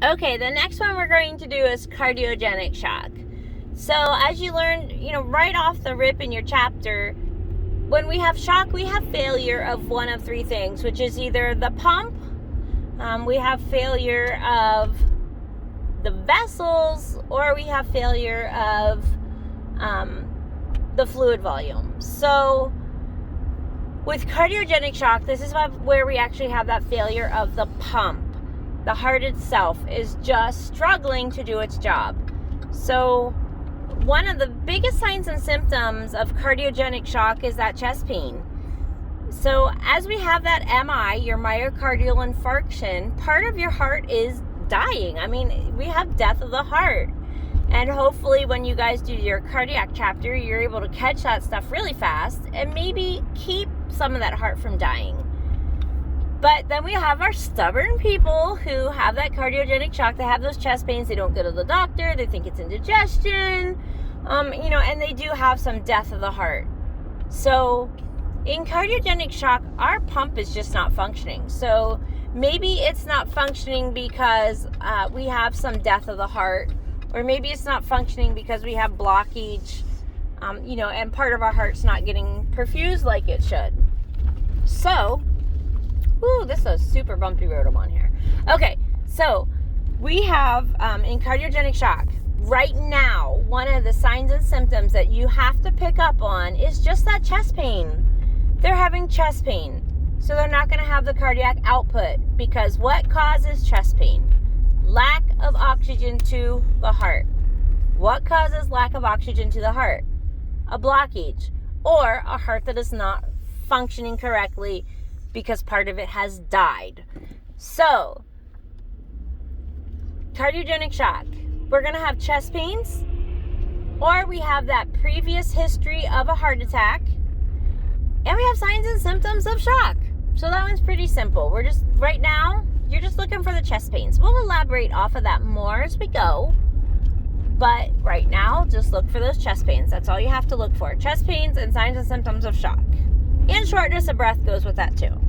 Okay, the next one we're going to do is cardiogenic shock. So as you learned, right off the rip in your chapter, when we have shock, we have failure of one of three things, which is either the pump, we have failure of the vessels, or we have failure of the fluid volume. So with cardiogenic shock, this is where we actually have that failure of the pump. The heart itself is just struggling to do its job. So one of the biggest signs and symptoms of cardiogenic shock is that chest pain. So as we have that MI, your myocardial infarction, part of your heart is dying. I mean, we have death of the heart. And hopefully when you guys do your cardiac chapter, you're able to catch that stuff really fast and maybe keep some of that heart from dying. But then we have our stubborn people who have that cardiogenic shock. They have those chest pains. They don't go to the doctor. They think it's indigestion, and they do have some death of the heart. So in cardiogenic shock, our pump is just not functioning. So maybe it's not functioning because we have some death of the heart, or maybe it's not functioning because we have blockage, and part of our heart's not getting perfused like it should. So, this is a super bumpy road I'm on here. Okay, so we have in cardiogenic shock, right now, one of the signs and symptoms that you have to pick up on is just that chest pain. They're having chest pain, so they're not going to have the cardiac output, because what causes chest pain? Lack of oxygen to the heart. What causes lack of oxygen to the heart? A blockage, or a heart that is not functioning correctly because part of it has died. So, cardiogenic shock, we're going to have chest pains, or we have that previous history of a heart attack, and we have signs and symptoms of shock. So that one's pretty simple. Right now, you're just looking for the chest pains. We'll elaborate off of that more as we go. But right now, just look for those chest pains. That's all you have to look for. Chest pains and signs and symptoms of shock. And shortness of breath goes with that too.